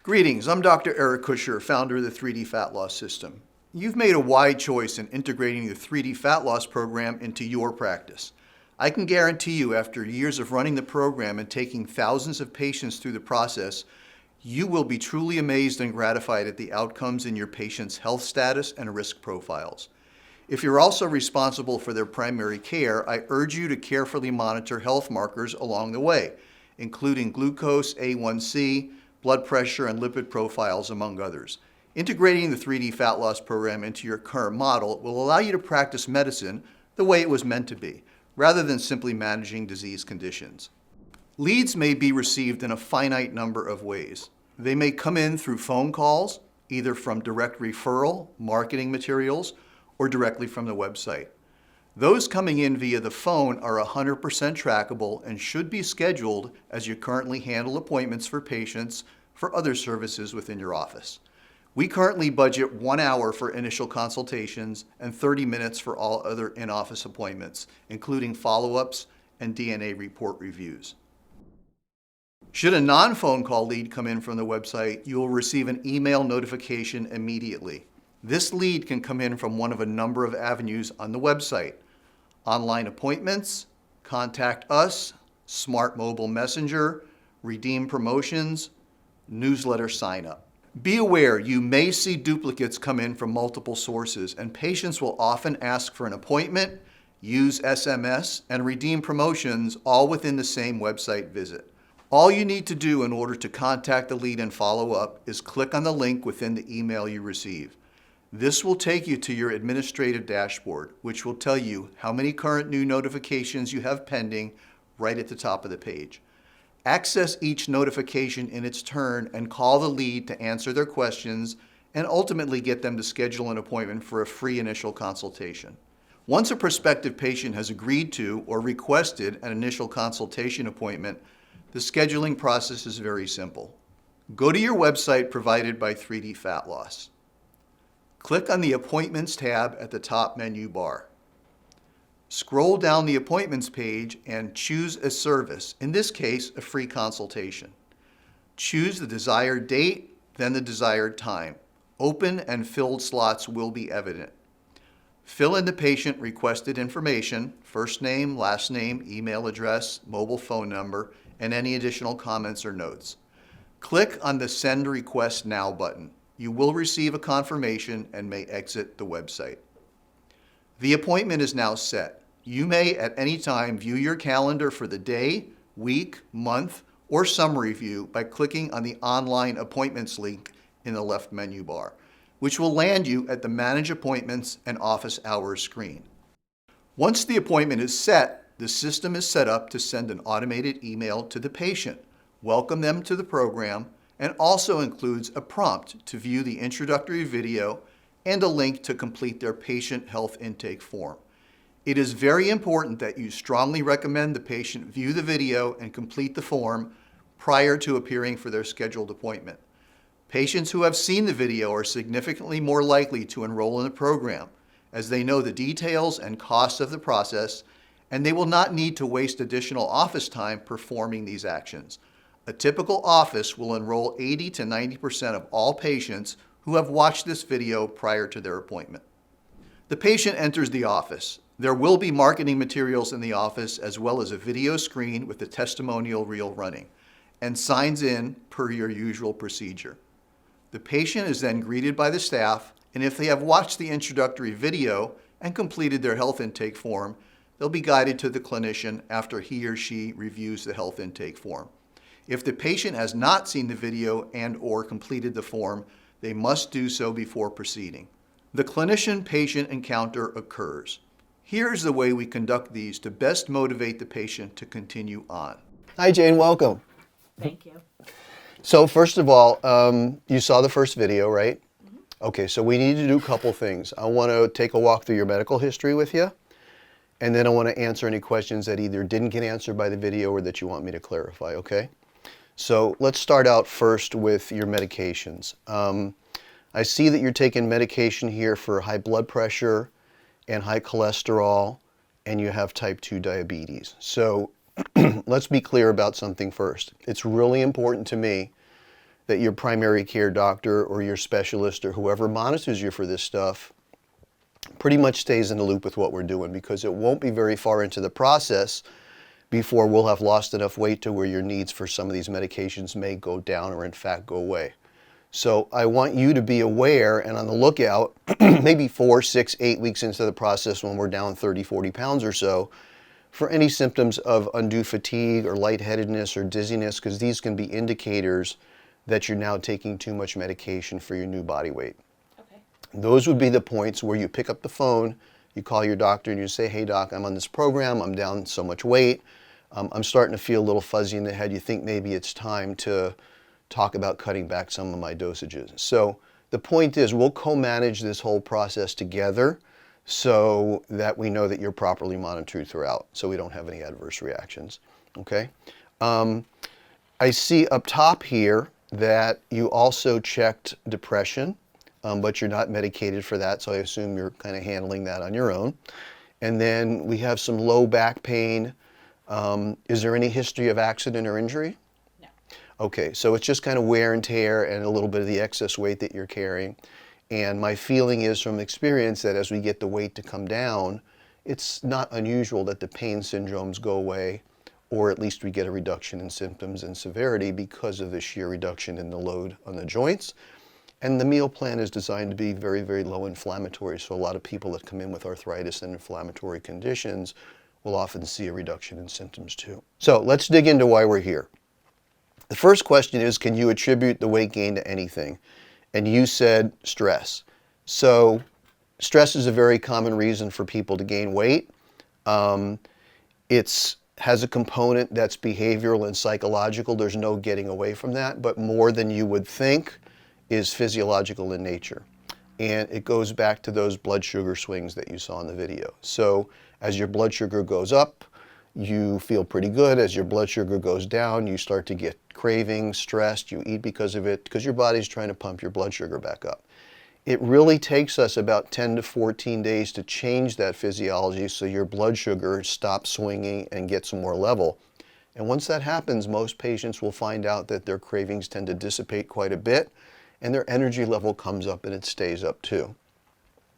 Greetings, I'm Dr. Eric Kusher, founder of the 3D Fat Loss System. You've made a wide choice in integrating the 3D Fat Loss program into your practice. I can guarantee you, after years of running the program and taking thousands of patients through the process, you will be truly amazed and gratified at the outcomes in your patients' health status and risk profiles. If you're also responsible for their primary care, I urge you to carefully monitor health markers along the way, including glucose, A1C, blood pressure, and lipid profiles, among others. Integrating the 3D Fat Loss program into your current model will allow you to practice medicine the way it was meant to be, rather than simply managing disease conditions. Leads may be received in a finite number of ways. They may come in through phone calls, either from direct referral, marketing materials, or directly from the website. Those coming in via the phone are 100% trackable and should be scheduled as you currently handle appointments for patients for other services within your office. We currently budget 1 hour for initial consultations and 30 minutes for all other in-office appointments, including follow-ups and DNA report reviews. Should a non-phone call lead come in from the website, you will receive an email notification immediately. This lead can come in from one of a number of avenues on the website: online appointments, contact us, smart mobile messenger, redeem promotions, newsletter sign up. Be aware you may see duplicates come in from multiple sources, and patients will often ask for an appointment, use SMS, and redeem promotions all within the same website visit. All you need to do in order to contact the lead and follow up is click on the link within the email you receive. This will take you to your administrative dashboard, which will tell you how many current new notifications you have pending right at the top of the page. Access each notification in its turn and call the lead to answer their questions and ultimately get them to schedule an appointment for a free initial consultation. Once a prospective patient has agreed to or requested an initial consultation appointment, the scheduling process is very simple. Go to your website provided by 3D Fat Loss. Click on the Appointments tab at the top menu bar. Scroll down the Appointments page and choose a service, in this case, a free consultation. Choose the desired date, then the desired time. Open and filled slots will be evident. Fill in the patient requested information: first name, last name, email address, mobile phone number, and any additional comments or notes. Click on the Send Request Now button. You will receive a confirmation and may exit the website. The appointment is now set. You may at any time view your calendar for the day, week, month, or summary view by clicking on the Online Appointments link in the left menu bar, which will land you at the Manage Appointments and Office Hours screen. Once the appointment is set, the system is set up to send an automated email to the patient, welcome them to the program, and also includes a prompt to view the introductory video and a link to complete their patient health intake form. It is very important that you strongly recommend the patient view the video and complete the form prior to appearing for their scheduled appointment. Patients who have seen the video are significantly more likely to enroll in the program, as they know the details and costs of the process, and they will not need to waste additional office time performing these actions. A typical office will enroll 80 to 90% of all patients who have watched this video prior to their appointment. The patient enters the office. There will be marketing materials in the office, as well as a video screen with the testimonial reel running, and signs in per your usual procedure. The patient is then greeted by the staff, and if they have watched the introductory video and completed their health intake form, they'll be guided to the clinician after he or she reviews the health intake form. If the patient has not seen the video and/or completed the form, they must do so before proceeding. The clinician-patient encounter occurs. Here's the way we conduct these to best motivate the patient to continue on. Hi, Jane, welcome. Thank you. So first of all, you saw the first video, right? Mm-hmm. Okay, so we need to do a couple things. I want to take a walk through your medical history with you, and then I want to answer any questions that either didn't get answered by the video or that you want me to clarify, okay? So let's start out first with your medications. I see that you're taking medication here for high blood pressure and high cholesterol, and you have type 2 diabetes. So let's be clear about something first. It's really important to me that your primary care doctor or your specialist or whoever monitors you for this stuff pretty much stays in the loop with what we're doing, because it won't be very far into the process before we'll have lost enough weight to where your needs for some of these medications may go down or in fact go away. So I want you to be aware and on the lookout, maybe 4, 6, 8 weeks into the process when we're down 30, 40 pounds or so, for any symptoms of undue fatigue or lightheadedness or dizziness, because these can be indicators that you're now taking too much medication for your new body weight. Okay. Those would be the points where you pick up the phone, you call your doctor and you say, hey doc, I'm on this program, I'm down so much weight, I'm starting to feel a little fuzzy in the head, you think maybe it's time to talk about cutting back some of my dosages. So the point is we'll co-manage this whole process together so that we know that you're properly monitored throughout, so we don't have any adverse reactions, okay? I see up top here that you also checked depression, but you're not medicated for that, so I assume you're kind of handling that on your own. And then we have some low back pain. Is there any history of accident or injury? No. Okay, so it's just kind of wear and tear and a little bit of the excess weight that you're carrying. And my feeling is from experience that as we get the weight to come down, it's not unusual that the pain syndromes go away, or at least we get a reduction in symptoms and severity because of the sheer reduction in the load on the joints. And the meal plan is designed to be very, very low inflammatory, so a lot of people that come in with arthritis and inflammatory conditions will often see a reduction in symptoms too. So let's dig into why we're here. The first question is, can you attribute the weight gain to anything? And you said stress. So stress is a very common reason for people to gain weight. It has a component that's behavioral and psychological. There's no getting away from that, but more than you would think is physiological in nature. And it goes back to those blood sugar swings that you saw in the video. So as your blood sugar goes up, you feel pretty good. As your blood sugar goes down, you start to get cravings, stressed, you eat because of it, because your body's trying to pump your blood sugar back up. It really takes us about 10 to 14 days to change that physiology so your blood sugar stops swinging and gets more level. And once that happens, most patients will find out that their cravings tend to dissipate quite a bit and their energy level comes up and it stays up too.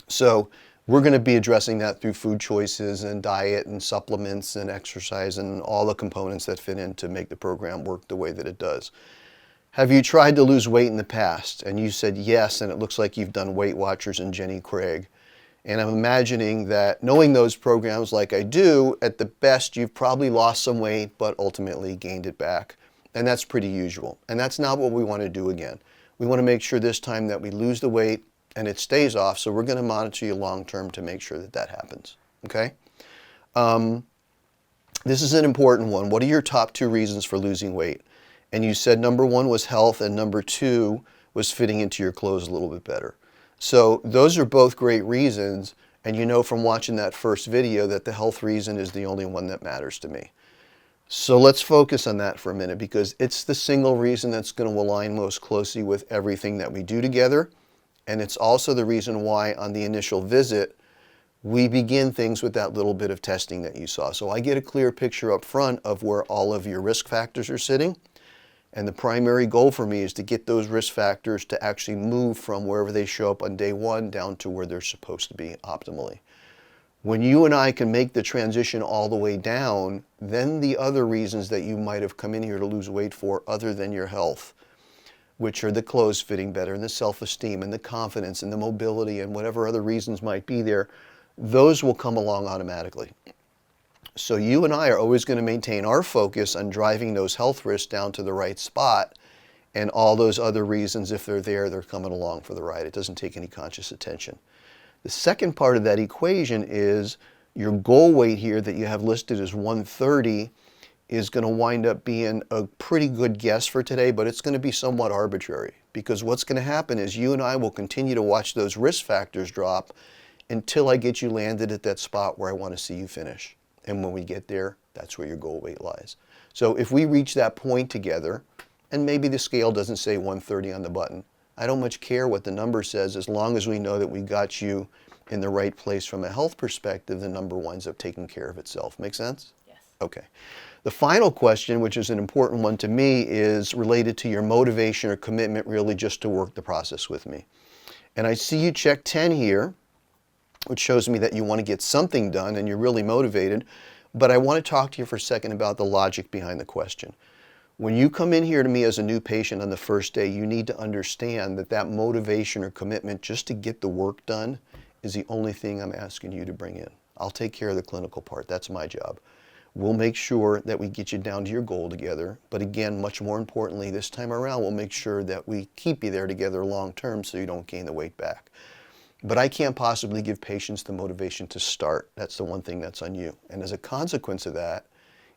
So we're going to be addressing that through food choices and diet and supplements and exercise and all the components that fit in to make the program work the way that it does. Have you tried to lose weight in the past? And you said yes, and it looks like you've done Weight Watchers and Jenny Craig. And I'm imagining that knowing those programs like I do, at the best you've probably lost some weight but ultimately gained it back. And that's pretty usual. And that's not what we want to do again. We want to make sure this time that we lose the weight and it stays off, so we're going to monitor you long term to make sure that that happens, okay? This is an important one. What are your top 2 reasons for losing weight? And you said number 1 was health and number 2 was fitting into your clothes a little bit better. So those are both great reasons, and you know from watching that first video that the health reason is the only one that matters to me. So let's focus on that for a minute, because it's the single reason that's going to align most closely with everything that we do together. And it's also the reason why on the initial visit, we begin things with that little bit of testing that you saw. So I get a clear picture up front of where all of your risk factors are sitting. And the primary goal for me is to get those risk factors to actually move from wherever they show up on day 1 down to where they're supposed to be optimally. When you and I can make the transition all the way down, then the other reasons that you might have come in here to lose weight for other than your health, which are the clothes fitting better and the self-esteem and the confidence and the mobility and whatever other reasons might be there, those will come along automatically. So you and I are always going to maintain our focus on driving those health risks down to the right spot, and all those other reasons, if they're there, they're coming along for the ride. It doesn't take any conscious attention. The second part of that equation is your goal weight here that you have listed as 130 is going to wind up being a pretty good guess for today, but it's going to be somewhat arbitrary, because what's going to happen is you and I will continue to watch those risk factors drop until I get you landed at that spot where I want to see you finish. And when we get there, that's where your goal weight lies. So if we reach that point together, and maybe the scale doesn't say 130 on the button, I don't much care what the number says, as long as we know that we got you in the right place from a health perspective, the number winds up taking care of itself. Make sense? Yes. Okay. The final question, which is an important one to me, is related to your motivation or commitment really just to work the process with me. And I see you check 10 here, which shows me that you want to get something done and you're really motivated. But I want to talk to you for a second about the logic behind the question. When you come in here to me as a new patient on the first day, you need to understand that that motivation or commitment just to get the work done is the only thing I'm asking you to bring in. I'll take care of the clinical part. That's my job. We'll make sure that we get you down to your goal together. But again, much more importantly, this time around, we'll make sure that we keep you there together long term so you don't gain the weight back. But I can't possibly give patients the motivation to start. That's the one thing that's on you. And as a consequence of that,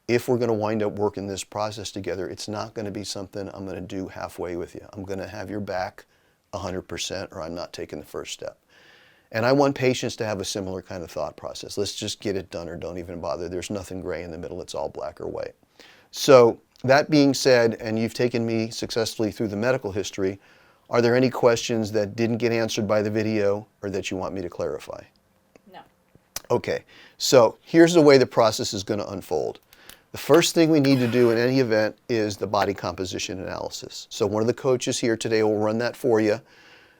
if we're going to wind up working this process together, it's not going to be something I'm going to do halfway with you. I'm going to have your back 100% or I'm not taking the first step. And I want patients to have a similar kind of thought process. Let's just get it done or don't even bother. There's nothing gray in the middle. It's all black or white. So that being said, and you've taken me successfully through the medical history, are there any questions that didn't get answered by the video or that you want me to clarify? No. Okay, so here's the way the process is going to unfold. The first thing we need to do in any event is the body composition analysis. So one of the coaches here today will run that for you.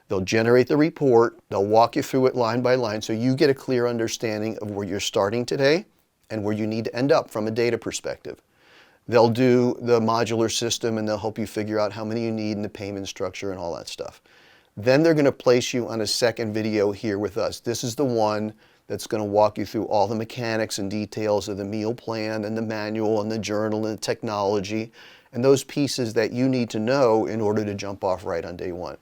They'll generate the report, they'll walk you through it line by line so you get a clear understanding of where you're starting today and where you need to end up from a data perspective. They'll do the modular system and they'll help you figure out how many you need and the payment structure and all that stuff. Then they're going to place you on a second video here with us. This is the one that's going to walk you through all the mechanics and details of the meal plan and the manual and the journal and the technology and those pieces that you need to know in order to jump off right on day one.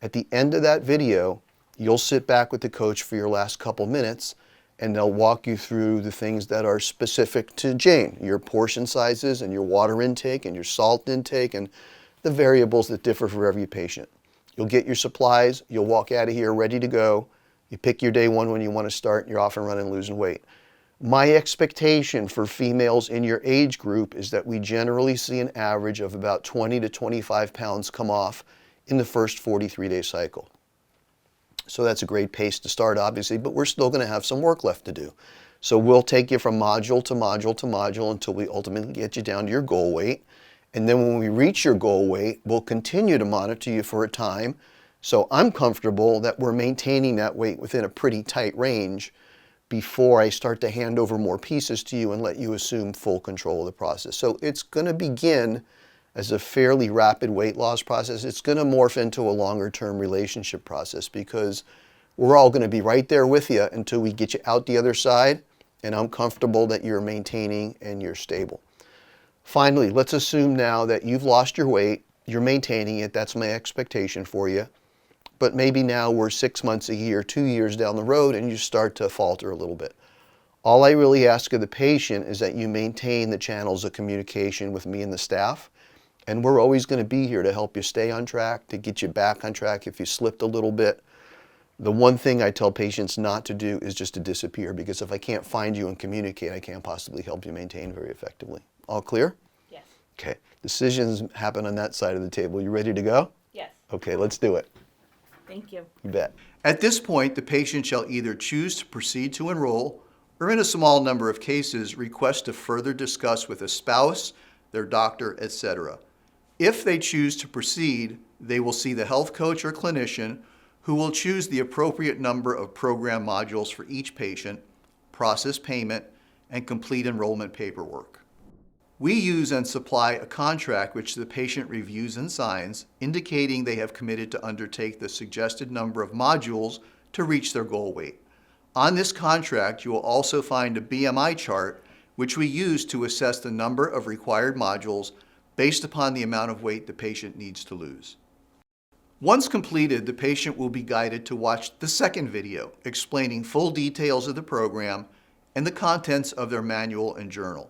At the end of that video, you'll sit back with the coach for your last couple minutes and they'll walk you through the things that are specific to Jane, your portion sizes and your water intake and your salt intake and the variables that differ for every patient. You'll get your supplies, you'll walk out of here ready to go. You pick your day one when you want to start, you're off and running, losing weight. My expectation for females in your age group is that we generally see an average of about 20 to 25 pounds come off in the first 43-day cycle. So that's a great pace to start, obviously, but we're still going to have some work left to do. So we'll take you from module to module to module until we ultimately get you down to your goal weight. And then when we reach your goal weight, we'll continue to monitor you for a time. So I'm comfortable that we're maintaining that weight within a pretty tight range before I start to hand over more pieces to you and let you assume full control of the process. So it's going to begin as a fairly rapid weight loss process. It's going to morph into a longer-term relationship process because we're all going to be right there with you until we get you out the other side, and I'm comfortable that you're maintaining and you're stable. Finally, let's assume now that you've lost your weight, you're maintaining it, that's my expectation for you, but maybe now we're 6 months, a year, 2 years down the road and you start to falter a little bit. All I really ask of the patient is that you maintain the channels of communication with me and the staff. And we're always going to be here to help you stay on track, to get you back on track if you slipped a little bit. The one thing I tell patients not to do is just to disappear, because if I can't find you and communicate, I can't possibly help you maintain very effectively. All clear? Yes. Okay. Decisions happen on that side of the table. You ready to go? Yes. Okay, let's do it. Thank you. You bet. At this point, the patient shall either choose to proceed to enroll or, in a small number of cases, request to further discuss with a spouse, their doctor, etc. If they choose to proceed, they will see the health coach or clinician who will choose the appropriate number of program modules for each patient, process payment, and complete enrollment paperwork. We use and supply a contract which the patient reviews and signs, indicating they have committed to undertake the suggested number of modules to reach their goal weight. On this contract, you will also find a BMI chart, which we use to assess the number of required modules based upon the amount of weight the patient needs to lose. Once completed, the patient will be guided to watch the second video explaining full details of the program and the contents of their manual and journal.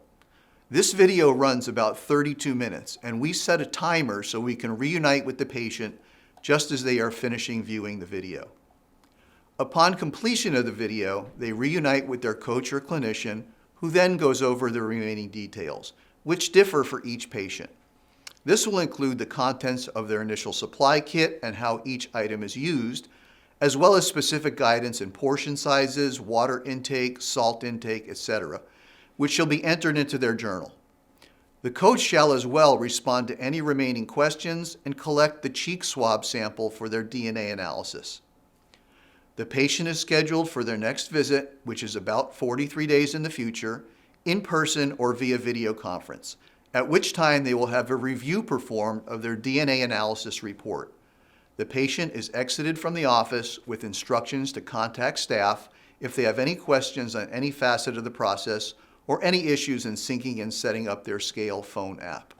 This video runs about 32 minutes, and we set a timer so we can reunite with the patient just as they are finishing viewing the video. Upon completion of the video, they reunite with their coach or clinician, who then goes over the remaining details, which differ for each patient. This will include the contents of their initial supply kit and how each item is used, as well as specific guidance in portion sizes, water intake, salt intake, etc., which shall be entered into their journal. The coach shall as well respond to any remaining questions and collect the cheek swab sample for their DNA analysis. The patient is scheduled for their next visit, which is about 43 days in the future, in person or via video conference, at which time they will have a review performed of their DNA analysis report. The patient is exited from the office with instructions to contact staff if they have any questions on any facet of the process or any issues in syncing and setting up their Scale phone app.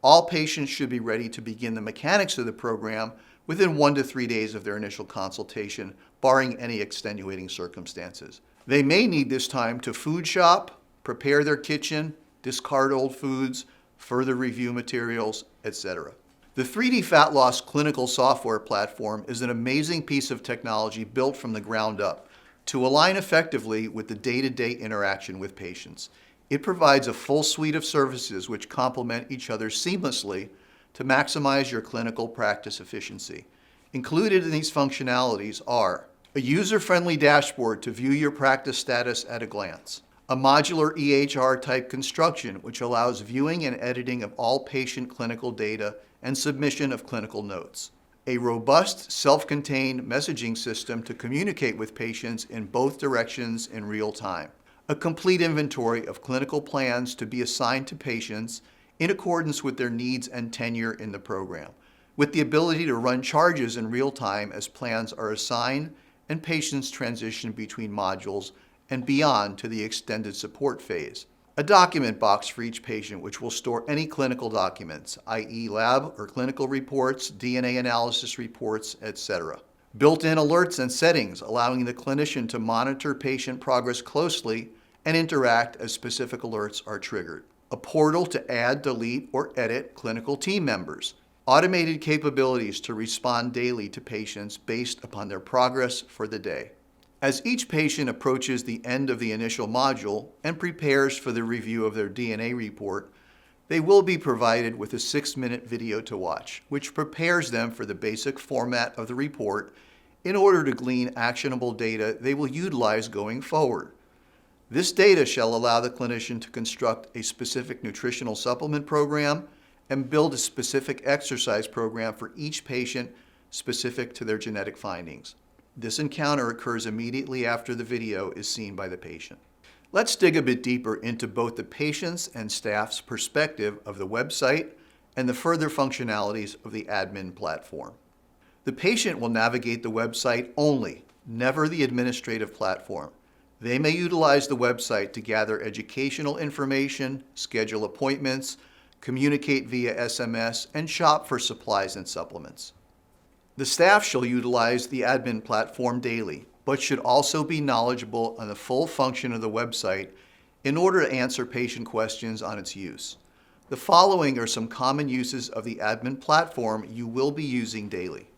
All patients should be ready to begin the mechanics of the program within 1 to 3 days of their initial consultation, barring any extenuating circumstances. They may need this time to food shop, prepare their kitchen, discard old foods, further review materials, etc. The 3D Fat Loss clinical software platform is an amazing piece of technology built from the ground up to align effectively with the day-to-day interaction with patients. It provides a full suite of services which complement each other seamlessly to maximize your clinical practice efficiency. Included in these functionalities are a user-friendly dashboard to view your practice status at a glance, a modular EHR-type construction which allows viewing and editing of all patient clinical data and submission of clinical notes, a robust self-contained messaging system to communicate with patients in both directions in real time, a complete inventory of clinical plans to be assigned to patients in accordance with their needs and tenure in the program, with the ability to run charges in real time as plans are assigned and patients transition between modules and beyond to the extended support phase. A document box for each patient which will store any clinical documents, i.e. lab or clinical reports, DNA analysis reports, etc. Built-in alerts and settings allowing the clinician to monitor patient progress closely and interact as specific alerts are triggered. A portal to add, delete, or edit clinical team members. Automated capabilities to respond daily to patients based upon their progress for the day. As each patient approaches the end of the initial module and prepares for the review of their DNA report, they will be provided with a 6-minute video to watch, which prepares them for the basic format of the report in order to glean actionable data they will utilize going forward. This data shall allow the clinician to construct a specific nutritional supplement program and build a specific exercise program for each patient specific to their genetic findings. This encounter occurs immediately after the video is seen by the patient. Let's dig a bit deeper into both the patient's and staff's perspective of the website and the further functionalities of the admin platform. The patient will navigate the website only, never the administrative platform. They may utilize the website to gather educational information, schedule appointments, communicate via SMS, and shop for supplies and supplements. The staff shall utilize the admin platform daily, but should also be knowledgeable on the full function of the website in order to answer patient questions on its use. The following are some common uses of the admin platform you will be using daily.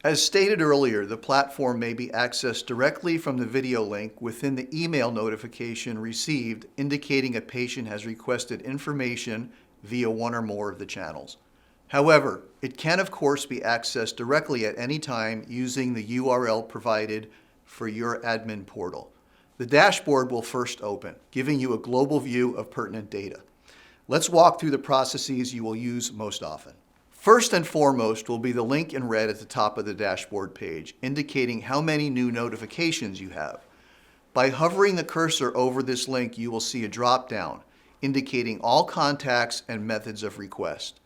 As stated earlier, the platform may be accessed directly from the video link within the email notification received indicating a patient has requested information via one or more of the channels. However, it can of course be accessed directly at any time using the URL provided for your admin portal. The dashboard will first open, giving you a global view of pertinent data. Let's walk through the processes you will use most often. First and foremost will be the link in red at the top of the dashboard page, indicating how many new notifications you have. By hovering the cursor over this link, you will see a drop-down indicating all contacts and methods of request.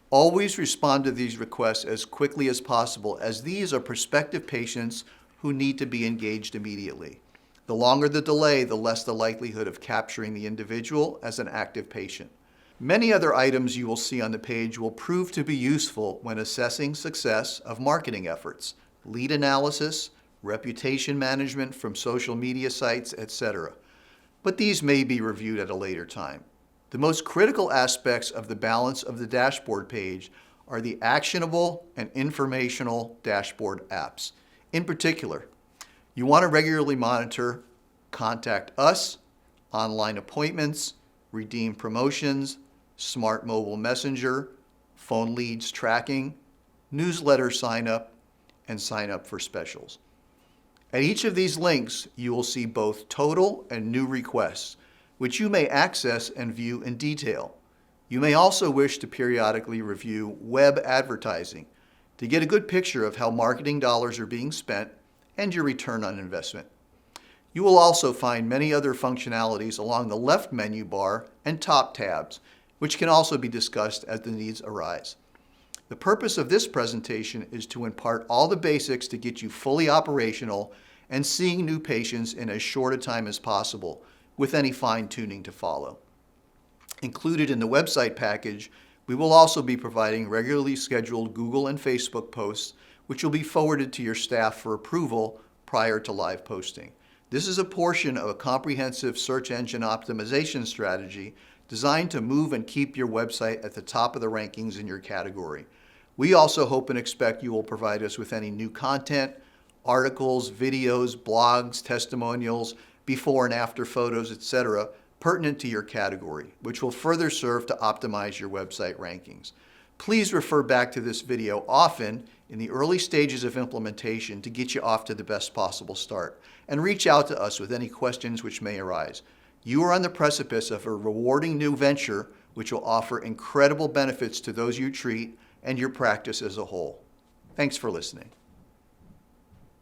Always respond to these requests as quickly as possible, as these are prospective patients who need to be engaged immediately. The longer the delay, the less the likelihood of capturing the individual as an active patient. Many other items you will see on the page will prove to be useful when assessing success of marketing efforts, lead analysis, reputation management from social media sites, etc. But these may be reviewed at a later time. The most critical aspects of the balance of the dashboard page are the actionable and informational dashboard apps. In particular, you want to regularly monitor Contact Us, online appointments, redeem promotions, Smart Mobile Messenger, phone leads tracking, newsletter sign up, and sign up for specials. At each of these links, you will see both total and new requests, which you may access and view in detail. You may also wish to periodically review web advertising to get a good picture of how marketing dollars are being spent and your return on investment. You will also find many other functionalities along the left menu bar and top tabs, which can also be discussed as the needs arise. The purpose of this presentation is to impart all the basics to get you fully operational and seeing new patients in as short a time as possible, with any fine-tuning to follow. Included in the website package, we will also be providing regularly scheduled Google and Facebook posts, which will be forwarded to your staff for approval prior to live posting. This is a portion of a comprehensive search engine optimization strategy designed to move and keep your website at the top of the rankings in your category. We also hope and expect you will provide us with any new content, articles, videos, blogs, testimonials, before and after photos, etc., pertinent to your category, which will further serve to optimize your website rankings. Please refer back to this video often in the early stages of implementation to get you off to the best possible start, and reach out to us with any questions which may arise. You are on the precipice of a rewarding new venture which will offer incredible benefits to those you treat and your practice as a whole. Thanks for listening.